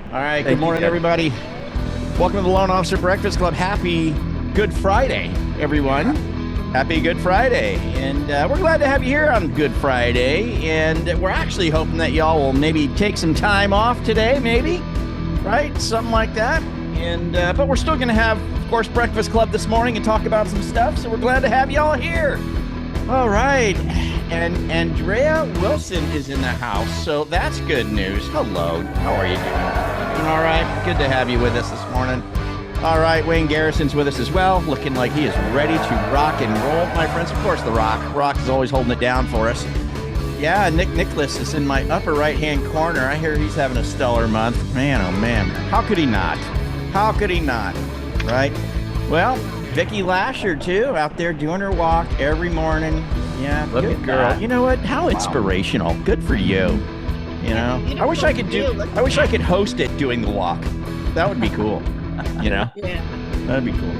All right, good morning, everybody. Welcome to the Loan Officer Breakfast Club. Happy Good Friday, everyone. Happy Good Friday. And we're glad to have you here on Good Friday. And we're actually hoping that y'all will maybe take some time off today, maybe, right? Something like that. And but we're still going to have, of course, Breakfast Club this morning and talk about some stuff. So we're glad to have y'all here. All right. And Andrea Wilson is in the house, so that's good news. Hello. How are you doing? All right. Good to have you with us this morning. All right. Wayne Garrison's with us as well, looking like he is ready to rock and roll. My friends, of course, the Rock. Rock is always holding it down for us. Yeah, Nick Nicholas is in my upper right-hand corner. I hear he's having a stellar month. Man, oh, man. How could he not? How could he not? Right? Well, Vicki Lasher, too, out there doing her walk every morning. Yeah, Look good at girl. that. You know what? How inspirational. Good for you. You know, I wish I could host it doing the walk. That would be cool. You know? Yeah. That'd be cool.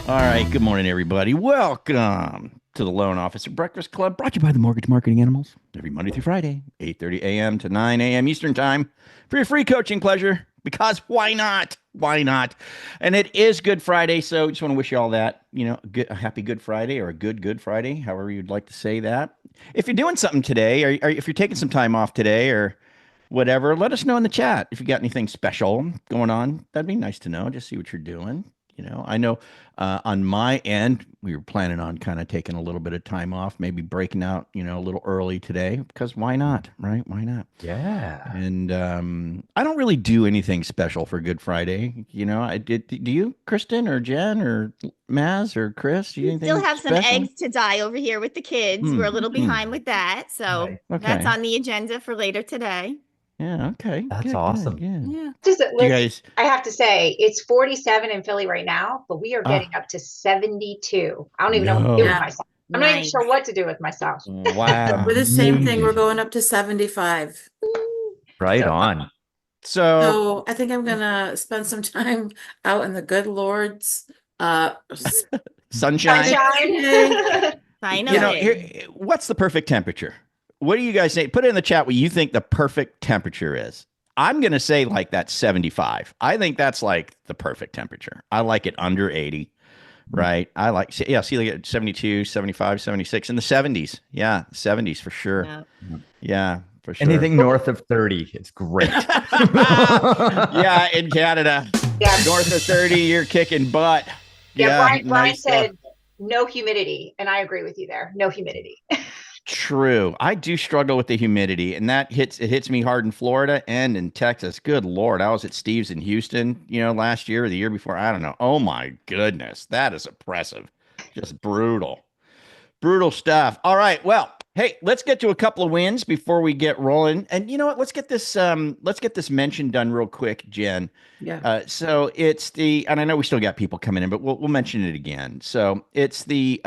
All right. Good morning, everybody. Welcome to the Loan Officer Breakfast Club, brought to you by the Mortgage Marketing Animals, every Monday through Friday, 8:30 a.m. to 9 a.m. Eastern Time, for your free coaching pleasure. Because why not? Why not? And it is Good Friday, so just want to wish you all that, you know, a happy Good Friday, or a good Friday, however you'd like to say that. If you're doing something today, or if you're taking some time off today, or whatever, let us know in the chat if you got anything special going on. That'd be nice to know. Just see what you're doing. You know, I know on my end, we were planning on kind of taking a little bit of time off, maybe breaking out, you know, a little early today, because why not, right? Why not? Yeah. And I don't really do anything special for Good Friday. You know, do you, Kristen or Jen or Maz or Chris? Do you We anything still have some special? eggs to dye over here with the kids. We're a little behind with that. So Nice. that's Okay. on the agenda for later today. Yeah. Okay. That's Good, awesome. Good. Yeah. Do you guys? I have to say, it's 47 in Philly right now, but we are getting up to 72. I don't even know what to do with Yeah. myself. I'm not even sure what to do with myself. Wow. We're the same thing. We're Amazing. going up to 75. Right So- on. So So I think I'm gonna spend some time out in the good Lord's sunshine. Sunshine. Finally. You know, here, what's the perfect temperature? What do you guys say? Put it in the chat what you think the perfect temperature is. I'm going to say like that 75. I think that's like the perfect temperature. I like it under 80, right? I like, yeah, see, like at 72, 75, 76, in the 70s. Yeah, 70s for sure. Yeah. Yeah, for sure. Anything north of 30 is great. Yeah, in Canada. Yeah. North of 30, you're kicking butt. Yeah, Brian nice stuff. said no humidity, and I agree with you there. No humidity. True. I do struggle with the humidity, and it hits me hard in Florida and in Texas. Good Lord. I was at Steve's in Houston, you know, last year or the year before. I don't know. Oh my goodness. That is oppressive. Just brutal. Brutal stuff. All right. Well, hey, let's get to a couple of wins before we get rolling. And you know what? Let's get this mention done real quick, Jen. yeah. So it's and I know we still got people coming in, but we'll mention it again. So it's the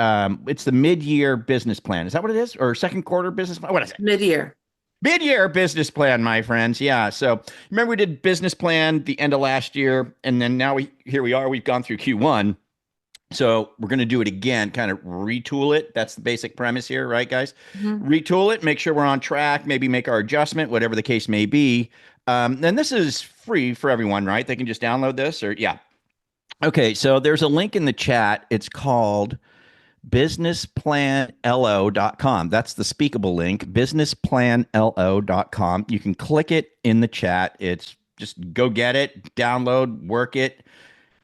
mid-year business plan. Is that what it is? Or second quarter business plan? What is it? Mid-year. Mid-year business plan, my friends. Yeah. So remember we did business plan the end of last year, and then now here we are. We've gone through Q1. So we're going to do it again, kind of retool it. That's the basic premise here, right, guys? Mm-hmm. Retool it, make sure we're on track, maybe make our adjustment, whatever the case may be. And this is free for everyone, right? They can just download this or, yeah. Okay, so there's a link in the chat. It's called businessplanlo.com. That's the speakable link, businessplanlo.com. You can click it in the chat. It's just go get it, download, work it.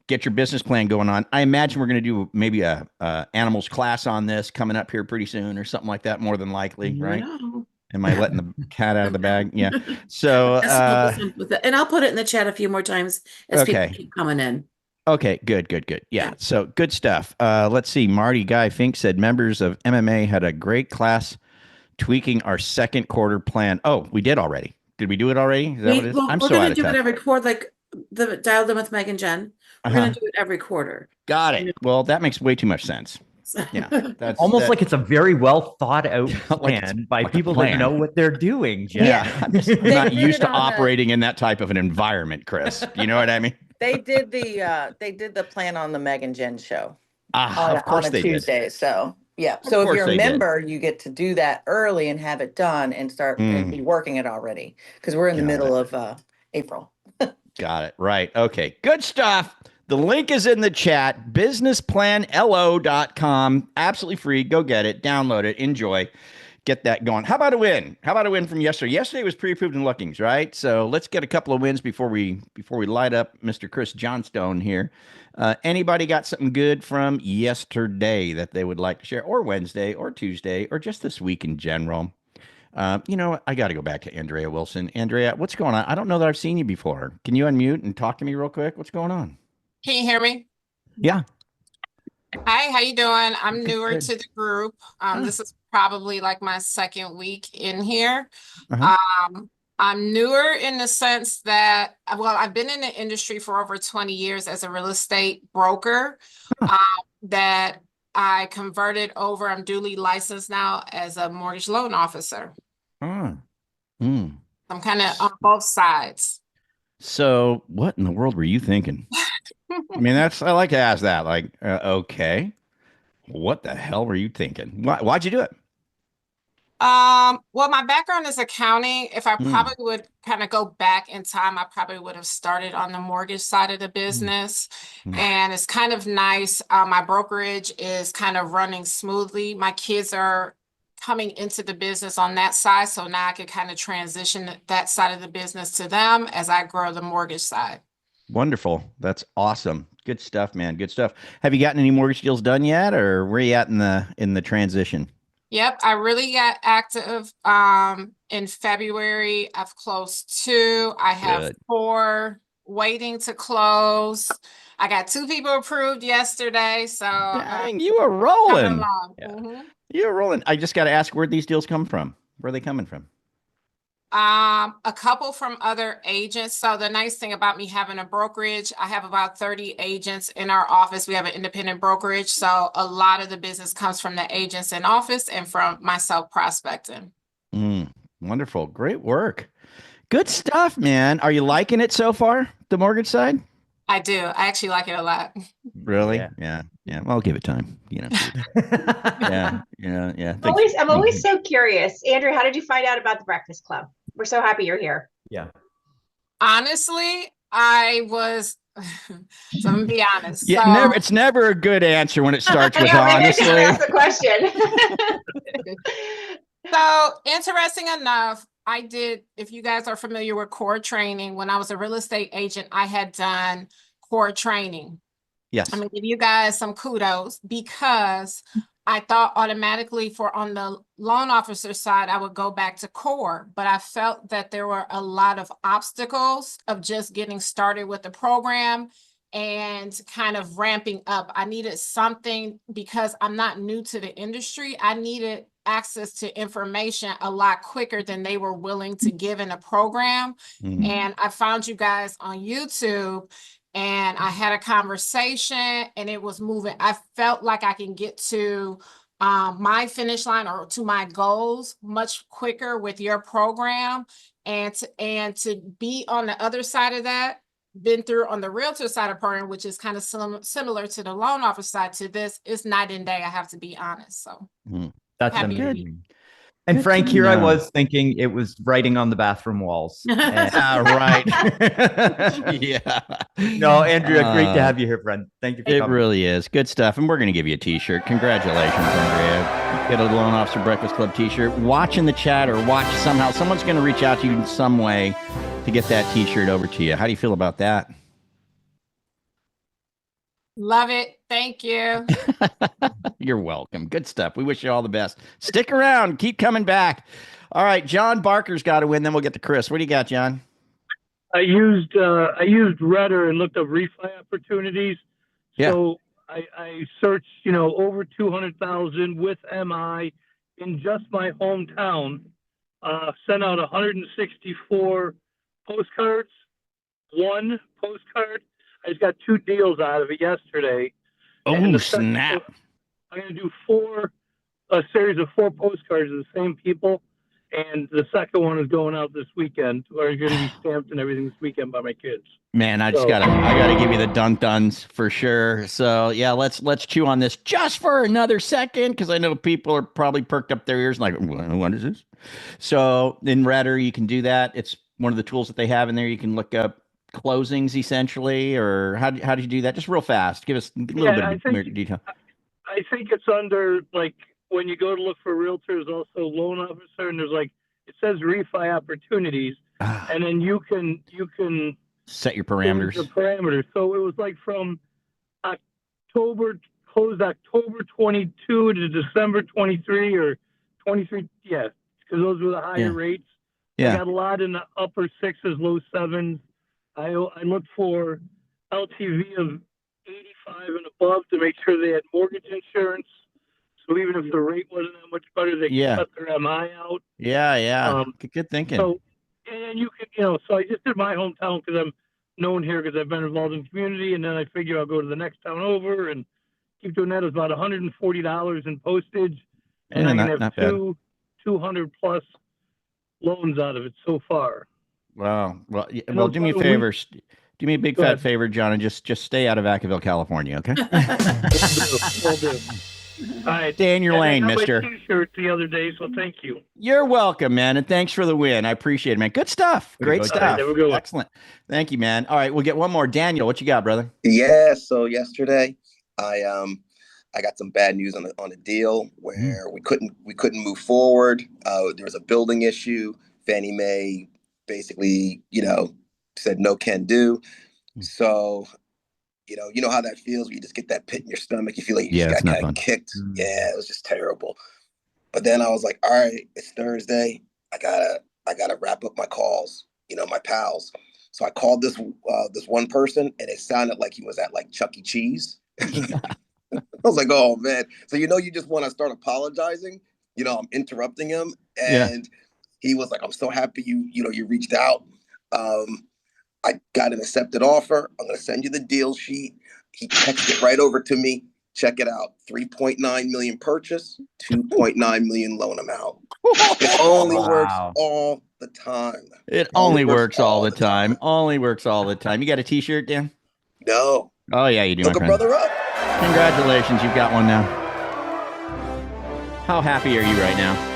Get your business plan going on. I imagine we're going to do maybe a animals class on this coming up here pretty soon or something like that, more than likely, right? No. Am I letting the cat out of the bag? Yeah. So, Let's help us with that. And I'll put it in the chat a few more times as Okay. people keep coming in. okay, good. Yeah. So good stuff. Let's see. Marty Guy Fink said members of MMA had a great class tweaking our second quarter plan. Oh, we did already. Did we do it already? Is that what it is? I'm we're so out gonna of do touch. it every quarter, like the Dial Them with Meg and Jen. We're gonna do it every quarter. Got it. Well, that makes way too much sense. Yeah. That's Almost like it's a very well thought out Like it's plan by like a people plan. that know what they're doing, Jen. Yeah, I'm just They not did used it to on a- operating in that type of an environment, Chris. You know what I mean? They did the plan on the Meg and Jen show Of course on a they Tuesday. did. So yeah. So if course you're they a did. member, you get to do that early and have it done and start and be working it already. Because we're in the Got middle of April. Got it. Right. Okay. Good stuff. The link is in the chat, businessplanlo.com. Absolutely free. Go get it. Download it. Enjoy. Get that going. How about a win? How about a win from yesterday? Yesterday was pre-approved in Lookings, right? So let's get a couple of wins before we light up Mr. Chris Johnstone here. Anybody got something good from yesterday that they would like to share, or Wednesday, or Tuesday, or just this week in general? I got to go back to Andrea Wilson. Andrea, what's going on? I don't know that I've seen you before. Can you unmute and talk to me real quick? What's going on? Can you hear me? Yeah. Hi, how you doing? I'm Good, newer good. to the group. This is probably like my second week in here. Uh-huh. I'm newer in the sense that, well, I've been in the industry for over 20 years as a real estate broker, that I converted over. I'm duly licensed now as a mortgage loan officer. Mm. I'm kind of on both sides. So what in the world were you thinking? I mean, I like to ask that. Like, okay, what the hell were you thinking? Why'd you do it? Well, my background is accounting. If I probably would kind of go back in time, I probably would have started on the mortgage side of the business. And it's kind of nice. My brokerage is kind of running smoothly. My kids are coming into the business on that side. So now I can kind of transition that side of the business to them as I grow the mortgage side. Wonderful. That's awesome. Good stuff, man. Good stuff. Have you gotten any mortgage deals done yet, or where are you at in the transition? Yep, I really got active in February. I've closed 2. I have Good. 4 waiting to close. I got 2 people approved yesterday. So Dang, you are coming rolling. along. Yeah. Mhm. You're rolling. I just got to ask, where these deals come from? Where are they coming from? A couple from other agents. So the nice thing about me having a brokerage, I have about 30 agents in our office. We have an independent brokerage. So a lot of the business comes from the agents in office and from myself prospecting. Wonderful. Great work. Good stuff, man. Are you liking it so far, the mortgage side? I do. I actually like it a lot. Really? Yeah. Yeah. Well, I'll give it time. Yeah. I'm always so curious. Andrew, how did you find out about the Breakfast Club? We're so happy you're here. Yeah. Honestly, I was, so I'm gonna be honest. Yeah, So, it's never a good answer when it starts with Yeah, maybe I honestly. should ask the question. so interesting enough, I did, if you guys are familiar with core training, when I was a real estate agent, I had done core training. Yes. I'm gonna give you guys some kudos because I thought automatically for on the loan officer side, I would go back to core, but I felt that there were a lot of obstacles of just getting started with the program and kind of ramping up. I needed something because I'm not new to the industry. I needed access to information a lot quicker than they were willing to give in a program. And I found you guys on YouTube and I had a conversation and it was moving. I felt like I can get to my finish line or to my goals much quicker with your program. And to be on the other side of that, been through on the realtor side of program, which is kind of similar to the loan officer side to this, is night and day. I have to be honest. So That's happy to be amazing. And Good Frank, to here I know. was thinking it was writing on the bathroom walls. And- Right. Yeah. no, Andrea, great to have you here, friend. Thank you for It coming. really is. Good stuff. And we're going to give you a t-shirt. Congratulations, Andrea. Get a Loan Officer Breakfast Club t-shirt. Watch in the chat or watch somehow. Someone's going to reach out to you in some way to get that t-shirt over to you. How do you feel about that? love it. Thank you. You're welcome. Good stuff. We wish you all the best. Stick around. Keep coming back. All right. John Barker's got to win. Then we'll get to Chris. What do you got, John? I used Redder and looked up refi opportunities. Yeah. So I searched, over 200,000 with MI in just my hometown. Sent out 164 postcards. One postcard. I just got 2 deals out of it yesterday. Oh, snap. I'm going to do a series of 4 postcards of the same people. And the second one is going out this weekend. Are going to be stamped and everything this weekend by my kids. Man, I gotta give you the dun-duns for sure. So yeah, let's chew on this just for another second, because I know people are probably perked up their ears like, what is this? So in Redder, you can do that. It's one of the tools that they have in there? You can look up closings essentially, or how did you do that? Just real fast. Give us a little bit of more detail. I think it's under, like, when you go to look for realtors, also loan officer, and there's like, it says refi opportunities, and then you can set your change parameters. the parameters. So it was like from closed October 22 to December 23 or 23. Yeah, because those were the higher rates. I got a lot in the upper sixes, low sevens. I looked for LTV of 85 and above to make sure they had mortgage insurance. So even if the rate wasn't that much better, they could cut their MI out. Yeah. Good thinking. So, and you could, so I just did my hometown because I'm known here because I've been involved in the community, and then I figure I'll go to the next town over and keep doing that. It's about $140 in postage, and I can have 200 plus loans out of it so far. Wow. Well, do me a favor. Do me a big fat favor, John, and just stay out of Vacaville, California, okay? Will do. All right. Stay in your lane, mister. I got my t-shirt the other day, so thank you. You're welcome, man, and thanks for the win. I appreciate it, man. Good stuff. Great stuff. Right, excellent. Thank you, man. All right, we'll get one more. Daniel, what you got, brother? Yeah, so yesterday I got some bad news on a deal where we couldn't move forward. There was a building issue. Fannie Mae basically, said no can do. So, you know how that feels when you just get that pit in your stomach. You feel like you just got kind of kicked. Yeah, it was just terrible. But then I was like, all right, it's Thursday. I gotta wrap up my calls, my pals. So I called this one person, and it sounded like he was at like Chuck E. Cheese. I was like, oh man. So you just want to start apologizing. I'm interrupting him, and he was like, I'm so happy you reached out. I got an accepted offer. I'm going to send you the deal sheet. He texted it right over to me. Check it out. 3.9 million purchase, 2.9 million loan amount. It only works all the time. It only works all the time. Only works all the time. You got a t-shirt, Dan? No. Oh yeah, you do. Look a brother up. Congratulations, you've got one now. How happy are you right now?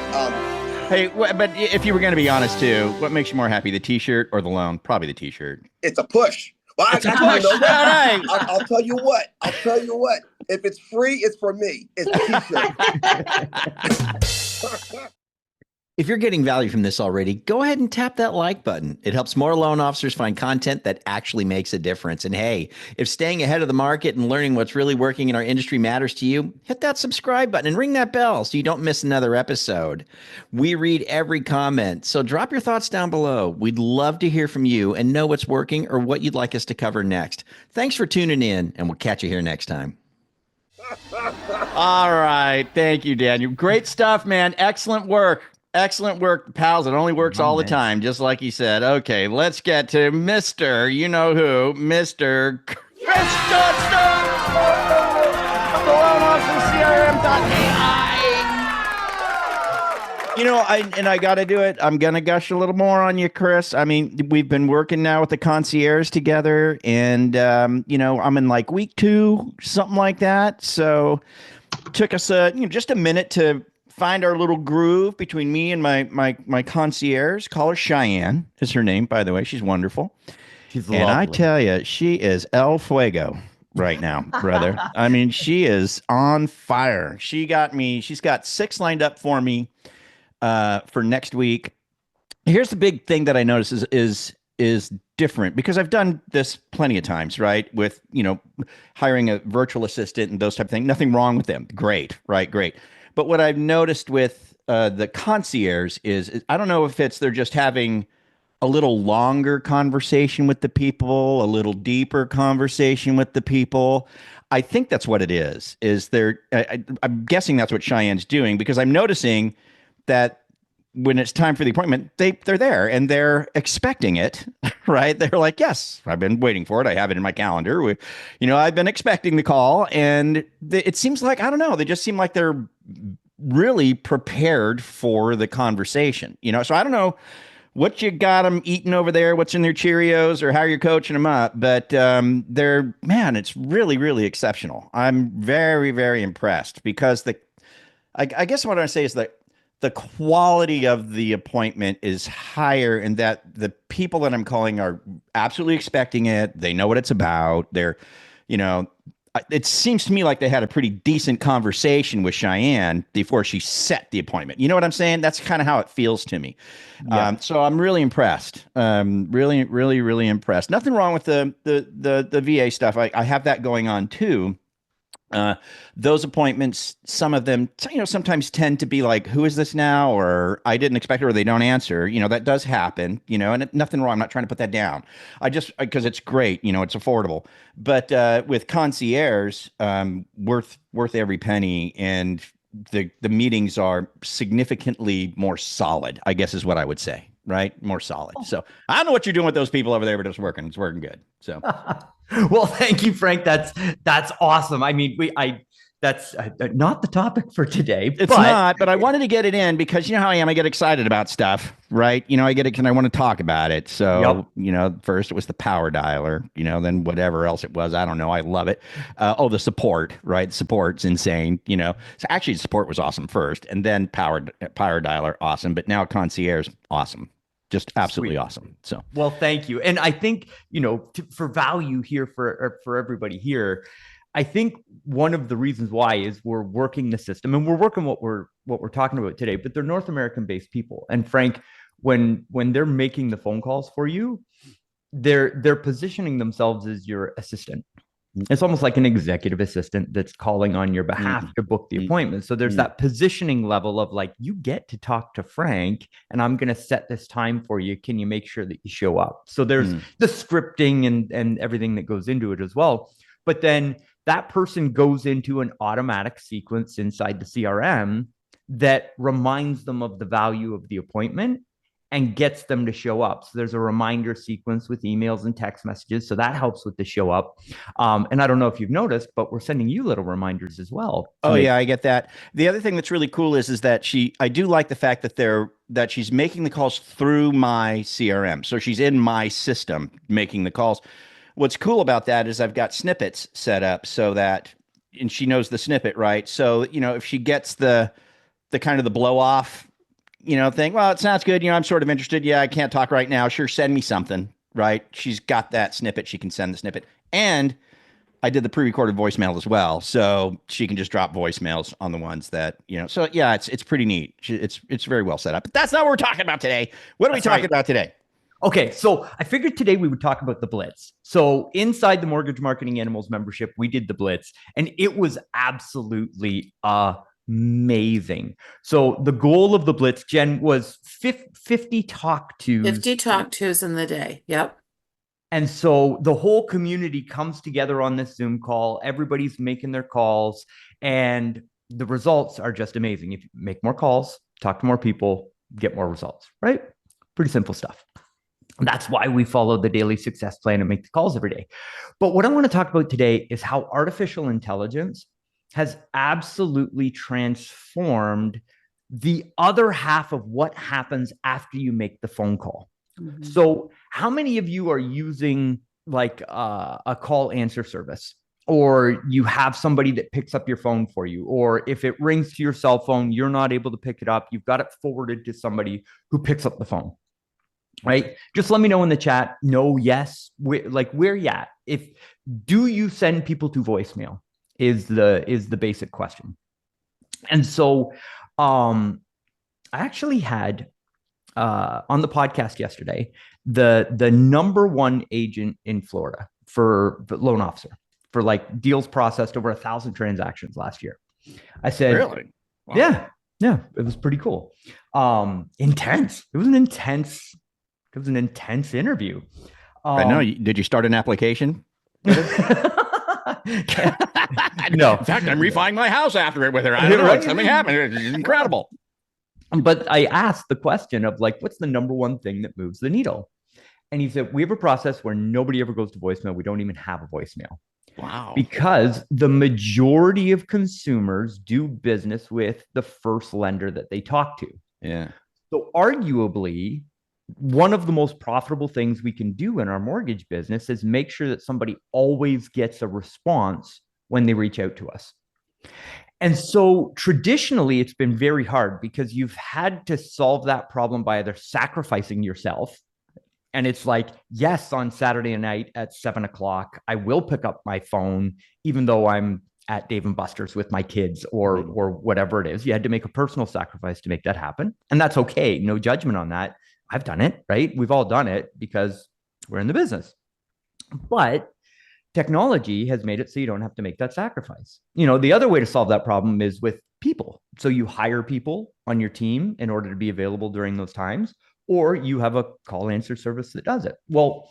Hey, but if you were going to be honest too, what makes you more happy, the t-shirt or the loan? Probably the t-shirt. It's a push. Well, it's a push. I'll tell you what. If it's free, it's for me. It's a t-shirt. If you're getting value from this already, go ahead and tap that like button. It helps more loan officers find content that actually makes a difference. And hey, if staying ahead of the market and learning what's really working in our industry matters to you, hit that subscribe button and ring that bell so you don't miss another episode. We read every comment, so drop your thoughts down below. We'd love to hear from you and know what's working or what you'd like us to cover next. Thanks for tuning in, and we'll catch you here next time. All right. Thank you, Daniel. Great stuff, man. Excellent work. Excellent work, pals. It only works all the time, just like he said. Okay, let's get to Mr. You know who, Mr. Chris Johnston of the Loan Officer CRM.ai. I got to do it. I'm going to gush a little more on you, Chris. I mean, we've been working now with the concierge together, and, I'm in like week 2, something like that. So it took us just a minute to find our little groove between me and my concierge. Call her Cheyenne is her name, by the way. She's wonderful. She's lovely. And I tell you, she is El Fuego right now, brother. I mean, she is on fire. She's got 6 lined up for me for next week. Here's the big thing that I notice is different, because I've done this plenty of times, right? With, hiring a virtual assistant and those type of things. Nothing wrong with them. Great, right? Great. But what I've noticed with the concierge is I don't know if they're just having a little longer conversation with the people, a little deeper conversation with the people. I think that's what it is I'm guessing that's what Cheyenne's doing, because I'm noticing that when it's time for the appointment, they're there and they're expecting it, right? They're like, yes, I've been waiting for it. I have it in my calendar. I've been expecting the call, and it seems like, I don't know, they just seem like they're really prepared for the conversation, so I don't know what you got them eating over there, what's in their Cheerios, or how you're coaching them up, but it's really, really exceptional. I'm very, very impressed, because I guess what I say is that the quality of the appointment is higher, and that the people that I'm calling are absolutely expecting it. They know what it's about. They're, you know, it seems to me like they had a pretty decent conversation with Cheyenne before she set the appointment. You know what I'm saying? That's kind of how it feels to me. Yeah. So I'm really impressed. Really, really, really impressed. Nothing wrong with the VA stuff. I have that going on too. Those appointments, some of them, sometimes tend to be like, who is this now? Or I didn't expect it, or they don't answer. That does happen, and nothing wrong. I'm not trying to put that down. Because it's great, it's affordable. But with concierge, worth every penny. And the meetings are significantly more solid, I guess is what I would say. Right? More solid. So I don't know what you're doing with those people over there, but it's working. It's working good. So. Well, thank you, Frank. That's awesome. I mean, that's not the topic for today. It's not, but I wanted to get it in because you know how I am. I get excited about stuff, right? I get it, and I want to talk about it. So, first it was the power dialer, then whatever else it was. I don't know. I love it. The support, right? Support's insane, So actually, support was awesome first, and then power dialer, awesome. But now concierge, awesome. Just absolutely Sweet. Awesome. So, well, thank you. And I think, for value here for everybody here, I think one of the reasons why is we're working the system, and we're working what we're talking about today, but they're North American based people. And Frank, when they're making the phone calls for you, they're positioning themselves as your assistant. It's almost like an executive assistant that's calling on your behalf to book the appointment. So there's that positioning level of like, you get to talk to Frank and I'm going to set this time for you. Can you make sure that you show up? So there's the scripting and everything that goes into it as well. But then that person goes into an automatic sequence inside the CRM that reminds them of the value of the appointment and gets them to show up. So there's a reminder sequence with emails and text messages. So that helps with the show up. And I don't know if you've noticed, but we're sending you little reminders as well. Oh yeah, I get that. The other thing that's really cool is that I do like the fact that she's making the calls through my CRM. So she's in my system making the calls. What's cool about that is I've got snippets set up so that, and she knows the snippet, right? So, if she gets the kind of the blow off, thing. Well, it sounds good. I'm sort of interested. Yeah, I can't talk right now. Sure, send me something, right? She's got that snippet. She can send the snippet. And I did the pre-recorded voicemail as well. So she can just drop voicemails on the ones that, So yeah, it's pretty neat. It's very well set up. But that's not what we're talking about today. What are we talking about today? Okay, so I figured today we would talk about the Blitz. So inside the Mortgage Marketing Animals membership, we did the Blitz, and it was absolutely amazing. So the goal of the Blitz, Jen, was 50 talk tos. 50 talk tos in the day. Yep. And so the whole community comes together on this Zoom call. Everybody's making their calls, and the results are just amazing. If you make more calls, talk to more people, get more results, right? Pretty simple stuff. That's why we follow the daily success plan and make the calls every day. But what I want to talk about today is how artificial intelligence has absolutely transformed the other half of what happens after you make the phone call. Mm-hmm. So how many of you are using like a call answer service, or you have somebody that picks up your phone for you, or if it rings to your cell phone, you're not able to pick it up, you've got it forwarded to somebody who picks up the phone? Right? Just let me know in the chat. No, yes. Where you at? Do you send people to voicemail is the basic question. And so I actually had on the podcast yesterday, the number one agent in Florida for loan officer for like deals processed over 1,000 transactions last year. I said, really? Wow. Yeah, it was pretty cool. Intense. It was an intense interview. I know. Did you start an application? No. In fact, I'm refining my house after it with her. I don't know. Something happened. It's incredible. But I asked the question of like, what's the number one thing that moves the needle? And he said, we have a process where nobody ever goes to voicemail. We don't even have a voicemail. Wow. Because the majority of consumers do business with the first lender that they talk to. Yeah. So arguably, one of the most profitable things we can do in our mortgage business is make sure that somebody always gets a response when they reach out to us. And so traditionally, it's been very hard because you've had to solve that problem by either sacrificing yourself. And it's like, yes, on Saturday night at 7 o'clock, I will pick up my phone, even though I'm at Dave and Buster's with my kids or whatever it is. You had to make a personal sacrifice to make that happen. And that's okay. No judgment on that. I've done it, right? We've all done it because we're in the business. But technology has made it so you don't have to make that sacrifice. The other way to solve that problem is with people. So you hire people on your team in order to be available during those times, or you have a call answer service that does it. Well,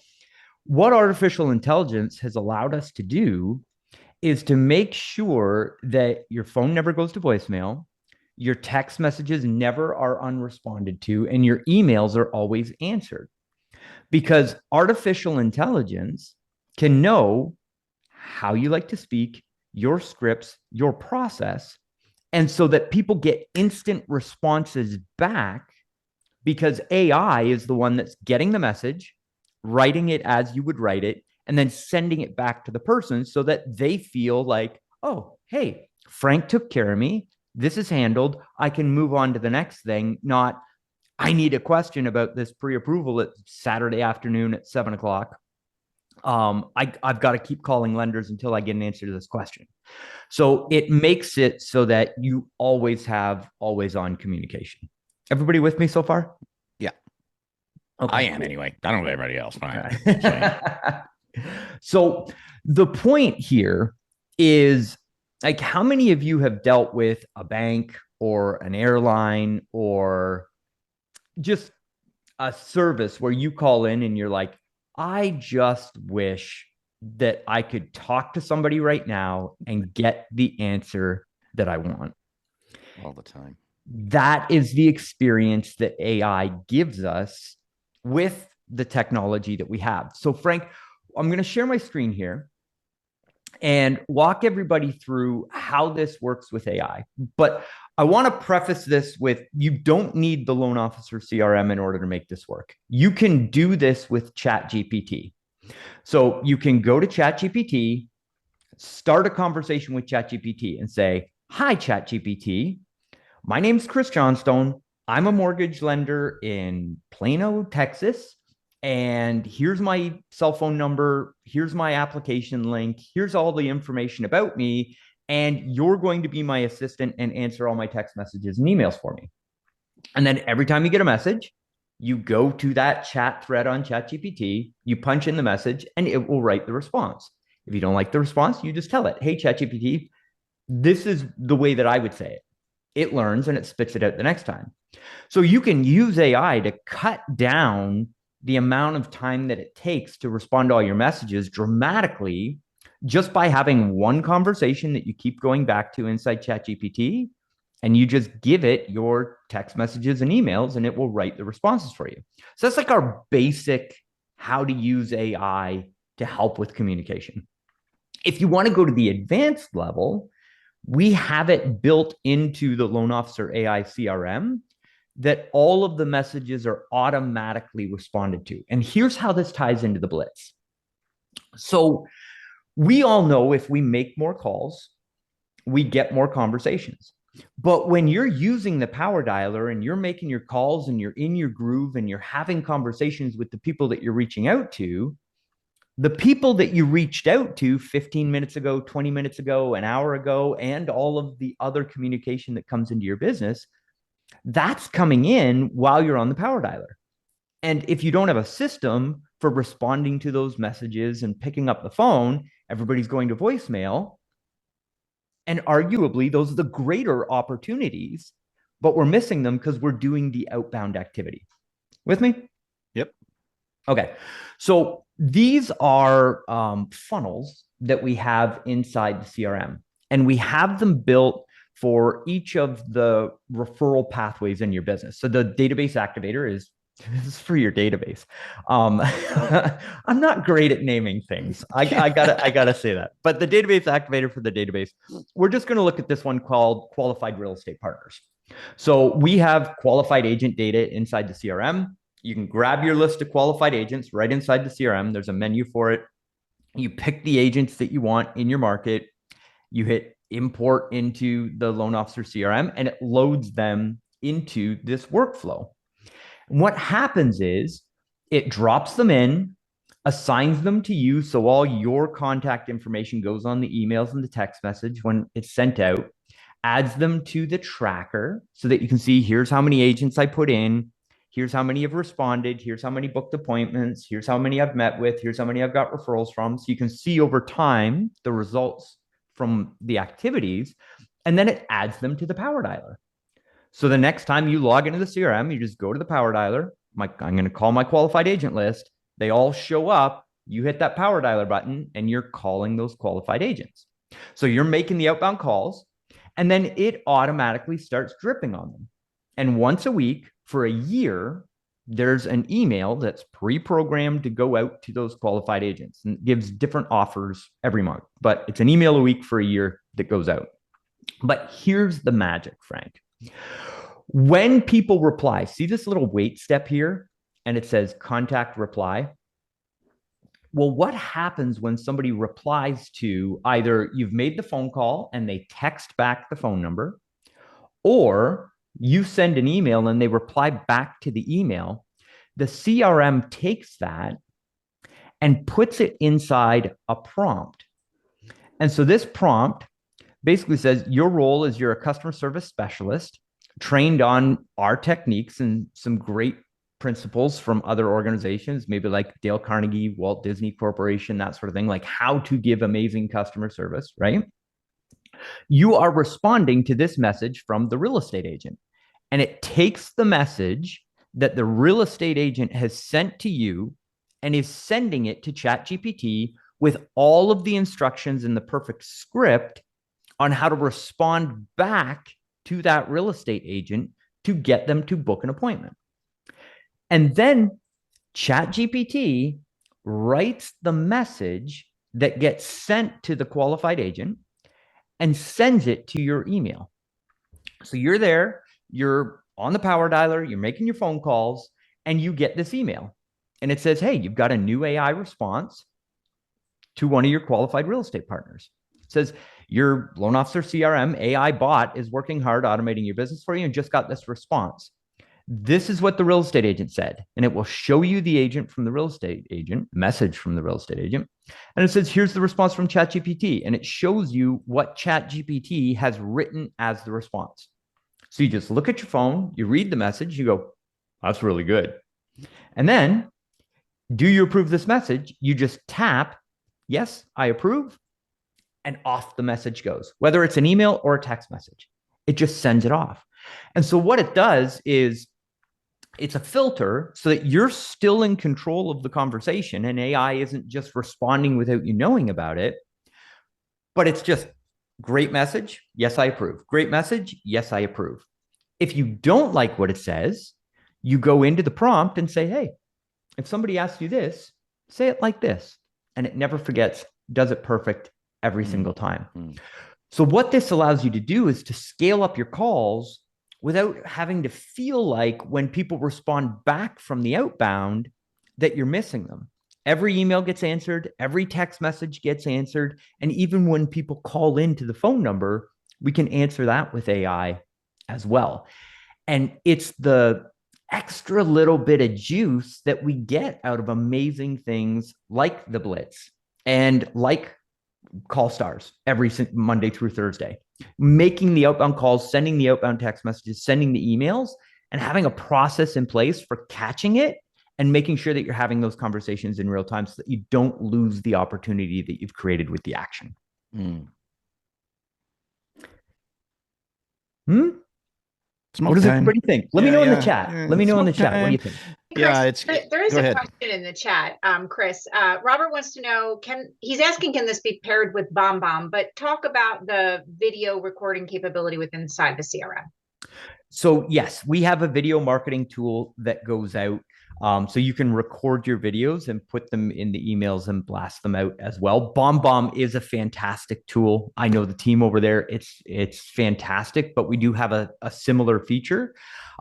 what artificial intelligence has allowed us to do is to make sure that your phone never goes to voicemail, your text messages never are unresponded to, and your emails are always answered. Because artificial intelligence can know how you like to speak, your scripts, your process, and so that people get instant responses back because AI is the one that's getting the message, writing it as you would write it, and then sending it back to the person so that they feel like, oh, hey, Frank took care of me. This is handled. I can move on to the next thing, not I need a question about this pre-approval at Saturday afternoon at 7 o'clock. I've got to keep calling lenders until I get an answer to this question. So it makes it so that you always have always on communication. Everybody with me so far? Yeah. Okay. I am anyway. I don't know everybody else. So the point here is, like, how many of you have dealt with a bank or an airline or just a service where you call in and you're like, I just wish that I could talk to somebody right now and get the answer that I want? All the time. That is the experience that AI gives us with the technology that we have. So, Frank, I'm going to share my screen here and walk everybody through how this works with AI. But I want to preface this with, you don't need the loan officer CRM in order to make this work. You can do this with ChatGPT. So you can go to ChatGPT, start a conversation with ChatGPT and say, hi, ChatGPT. My name's Chris Johnstone. I'm a mortgage lender in Plano, Texas. And here's my cell phone number. Here's my application link. Here's all the information about me. And you're going to be my assistant and answer all my text messages and emails for me. And then every time you get a message, you go to that chat thread on ChatGPT, you punch in the message, and it will write the response. If you don't like the response, you just tell it, hey, ChatGPT, this is the way that I would say it. It learns and it spits it out the next time. So you can use AI to cut down the amount of time that it takes to respond to all your messages dramatically, just by having one conversation that you keep going back to inside ChatGPT, and you just give it your text messages and emails, and it will write the responses for you. So that's like our basic how to use AI to help with communication. If you want to go to the advanced level, we have it built into the Loan Officer AI CRM that all of the messages are automatically responded to. And here's how this ties into the Blitz. So we all know if we make more calls, we get more conversations. But when you're using the power dialer and you're making your calls and you're in your groove and you're having conversations with the people that you're reaching out to, the people that you reached out to 15 minutes ago, 20 minutes ago, an hour ago, and all of the other communication that comes into your business, that's coming in while you're on the power dialer. And if you don't have a system for responding to those messages and picking up the phone, everybody's going to voicemail. And arguably, those are the greater opportunities, but we're missing them because we're doing the outbound activity. With me? Yep. Okay. So these are funnels that we have inside the CRM, and we have them built for each of the referral pathways in your business. So the database activator is for your database. I'm not great at naming things. I gotta say that. But the database activator for the database, we're just going to look at this one called Qualified Real Estate Partners. So we have qualified agent data inside the CRM. You can grab your list of qualified agents right inside the CRM. There's a menu for it. You pick the agents that you want in your market. You hit import into the loan officer CRM, and it loads them into this workflow. And what happens is it drops them in, assigns them to you. So all your contact information goes on the emails and the text message when it's sent out, adds them to the tracker so that you can see, here's how many agents I put in, here's how many have responded, here's how many booked appointments, here's how many I've met with, here's how many I've got referrals from. So you can see over time the results from the activities, and then it adds them to the power dialer. So the next time you log into the CRM, you just go to the power dialer. I'm going to call my qualified agent list. They all show up. You hit that power dialer button and you're calling those qualified agents. So you're making the outbound calls, and then it automatically starts dripping on them. And once a week for a year, there's an email that's pre-programmed to go out to those qualified agents, and it gives different offers every month, but it's an email a week for a year that goes out. But here's the magic, Frank. When people reply, see this little wait step here, and it says contact reply. Well, what happens when somebody replies to either you've made the phone call and they text back the phone number, or you send an email and they reply back to the email? The CRM takes that and puts it inside a prompt. And so this prompt basically says your role is you're a customer service specialist trained on our techniques and some great principles from other organizations, maybe like Dale Carnegie, Walt Disney Corporation, that sort of thing, like how to give amazing customer service, right? You are responding to this message from the real estate agent, and it takes the message that the real estate agent has sent to you and is sending it to ChatGPT with all of the instructions and the perfect script on how to respond back to that real estate agent to get them to book an appointment. And then ChatGPT writes the message that gets sent to the qualified agent and sends it to your email. So you're there, you're on the power dialer, you're making your phone calls, and you get this email. And it says, hey, you've got a new AI response to one of your qualified real estate partners. It says, your loan officer CRM AI bot is working hard automating your business for you and just got this response. This is what the real estate agent said. And it will show you the agent from the real estate agent, message from the real estate agent. And it says, here's the response from ChatGPT. And it shows you what ChatGPT has written as the response. So you just look at your phone, you read the message, you go, that's really good. And then, do you approve this message? You just tap, yes, I approve. And off the message goes, whether it's an email or a text message. It just sends it off. And so what it does is it's a filter so that you're still in control of the conversation, and AI isn't just responding without you knowing about it, but it's just great message. Yes, I approve. Great message. Yes, I approve. If you don't like what it says, you go into the prompt and say, hey, if somebody asks you this, say it like this. And it never forgets, does it perfect every single time. So what this allows you to do is to scale up your calls without having to feel like when people respond back from the outbound that you're missing them. Every email gets answered, every text message gets answered, and even when people call into the phone number, we can answer that with AI as well. And it's the extra little bit of juice that we get out of amazing things like the Blitz and like Call Stars every Monday through Thursday, making the outbound calls, sending the outbound text messages, sending the emails, and having a process in place for catching it and making sure that you're having those conversations in real time so that you don't lose the opportunity that you've created with the action. What does everybody think? Let me know in the chat. Let me know in the chat. What do you think? Chris, there is a question in the chat, Chris. Robert wants to know, he's asking, can this be paired with BombBomb? But talk about the video recording capability within inside the CRM. So yes, we have a video marketing tool that goes out. So you can record your videos and put them in the emails and blast them out as well. BombBomb is a fantastic tool. I know the team over there. It's fantastic, but we do have a similar feature.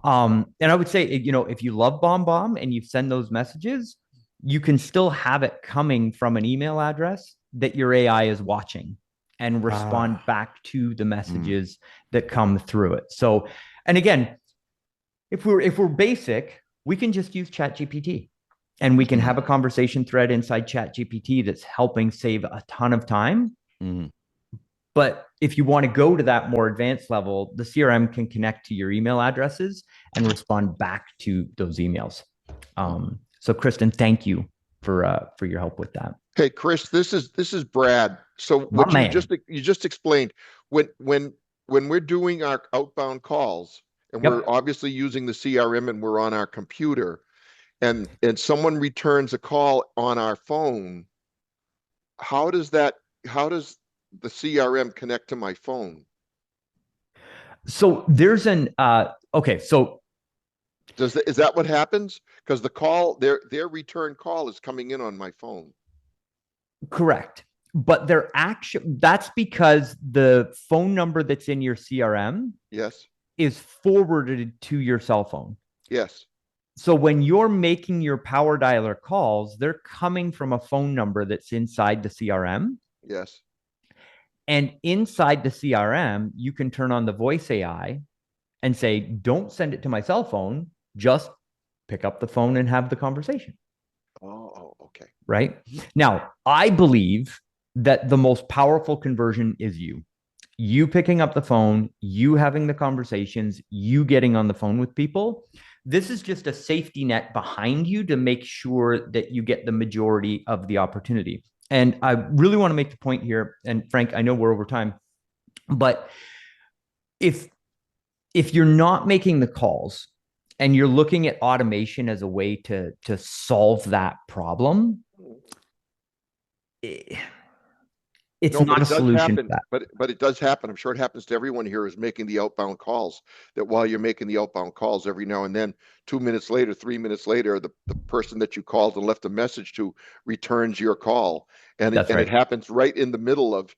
And I would say, if you love BombBomb and you send those messages, you can still have it coming from an email address that your AI is watching. and respond back to the messages that come through it. So, and again, if we're basic, we can just use ChatGPT and we can have a conversation thread inside ChatGPT that's helping save a ton of time. But if you want to go to that more advanced level, the CRM can connect to your email addresses and respond back to those emails. So Kristen, thank you for your help with that. Hey, Chris, this is Brad. So what you just explained, when we're doing our outbound calls and we're obviously using the CRM and we're on our computer and someone returns a call on our phone, how does the CRM connect to my phone? So there's an okay, so is that what happens? Because the call, their return call is coming in on my phone. Correct. But that's because the phone number that's in your CRM is forwarded to your cell phone. Yes. So when you're making your power dialer calls, they're coming from a phone number that's inside the CRM. Yes. And inside the CRM, you can turn on the voice AI and say, don't send it to my cell phone, just pick up the phone and have the conversation. Oh, okay. Right? Now, I believe that the most powerful conversion is you picking up the phone, you having the conversations, you getting on the phone with people. This is just a safety net behind you to make sure that you get the majority of the opportunity. And I really want to make the point here, and Frank, I know we're over time, but if you're not making the calls and you're looking at automation as a way to solve that problem, it's not a solution to that. But it does happen. I'm sure it happens to everyone here is making the outbound calls, that while you're making the outbound calls every now and then, 2 minutes later, 3 minutes later, the person that you called and left a message to returns your call. And it happens right in the middle of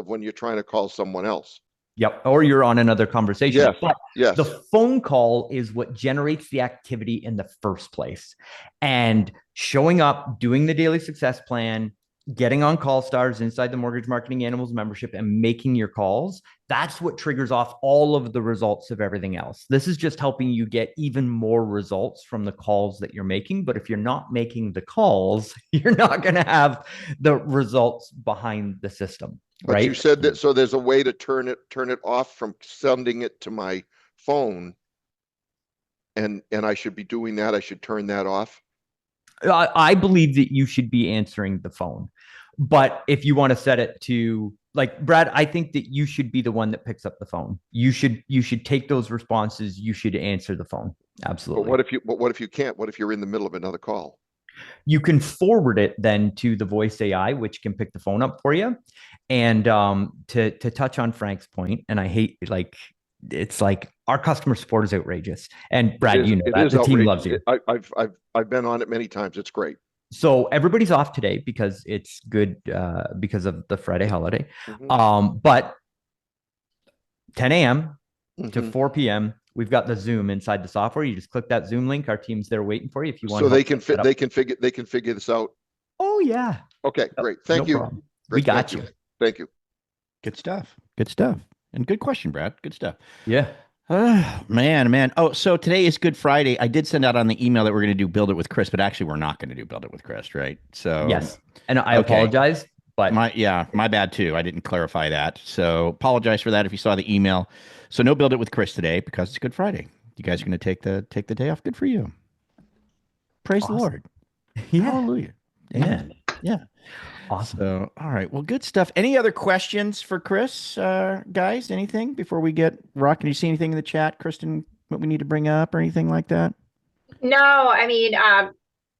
when you're trying to call someone else. Yep. Or you're on another conversation. Yes. But yes. The phone call is what generates the activity in the first place. And showing up, doing the daily success plan, getting on Call Stars inside the Mortgage Marketing Animals membership and making your calls, that's what triggers off all of the results of everything else. This is just helping you get even more results from the calls that you're making. But if you're not making the calls, you're not going to have the results behind the system. But right? You said that, so there's a way to turn it off from sending it to my phone. And I should be doing that. I should turn that off. I believe that you should be answering the phone. But if you want to set it to, like, Brad, I think that you should be the one that picks up the phone. You should take those responses. You should answer the phone. Absolutely. But what if you can't? What if you're in the middle of another call? You can forward it then to the voice AI, which can pick the phone up for you. And to touch on Frank's point, and I hate, like, it's like our customer support is outrageous. And Brad, you know that the team loves you. I've been on it many times. It's great. So everybody's off today because it's good because of the Friday holiday. But 10 a.m. to 4 p.m. we've got the Zoom inside the software. You just click that Zoom link. Our team's there waiting for you if you want. So they can figure this out. Oh yeah. Okay, great. Thank you. Problem. We got you. Thank you. Good stuff. Good stuff. And good question, Brad. Good stuff. Yeah. Man. Oh, so today is Good Friday. I did send out on the email that we're going to do Build It with Chris, but actually we're not going to do Build It with Chris, right? So yes. And I apologize, but my bad too. I didn't clarify that. So apologize for that if you saw the email. So no Build It with Chris today because it's Good Friday. You guys are going to take the day off. Good for you. Praise the Lord. Yeah. Hallelujah. Amen. Yeah. Awesome. So, all right. Well, good stuff. Any other questions for Chris, guys? Anything before we get rocking? You see anything in the chat, Kristen, what we need to bring up or anything like that? No, I mean,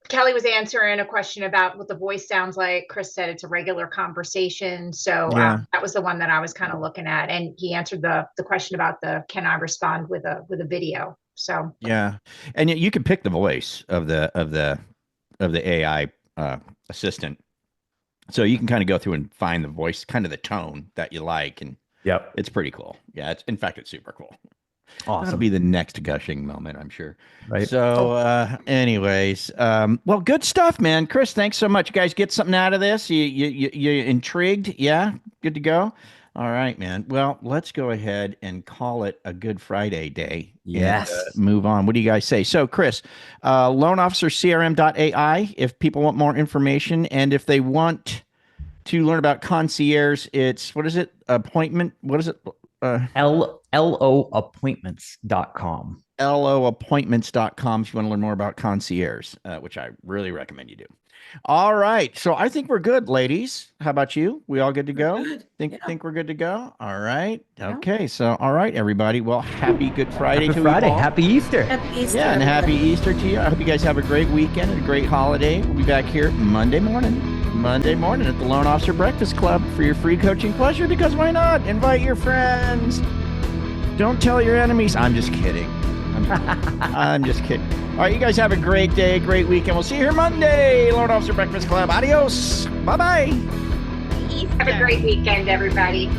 Kelly was answering a question about what the voice sounds like. Chris said it's a regular conversation. So that was the one that I was kind of looking at. And he answered the question about can I respond with a video? So yeah. And you can pick the voice of the AI assistant. So you can kind of go through and find the voice, kind of the tone that you like. And it's pretty cool. Yeah. In fact, it's super cool. Awesome. That'll be the next gushing moment, I'm sure. Right. So anyways, well, good stuff, man. Chris, thanks so much. You guys get something out of this? You intrigued? Yeah. Good to go? All right, man. Well, let's go ahead and call it a Good Friday day. Yes. And, move on. What do you guys say? So, Chris, loanofficercrm.ai, if people want more information and if they want to learn about concierge, it's, what is it? Appointment. What is it? LOappointments.com. LOappointments.com if you want to learn more about concierge, which I really recommend you do. All right. So I think we're good, ladies. How about you? We all good to go? Think we're good to go? All right. Okay. So, all right, everybody. Well, happy Good Friday to you all. Happy Easter. Happy Easter. Yeah, and happy everybody. Easter to you. I hope you guys have a great weekend and a great holiday. We'll be back here Monday morning at the Loan Officer Breakfast Club for your free coaching pleasure, because why not? Invite your friends. Don't tell your enemies. I'm just kidding. I'm just kidding. All right, you guys have a great day, great weekend. We'll see you here Monday, Loan Officer Breakfast Club. Adios. Bye-bye. Have a great weekend, everybody.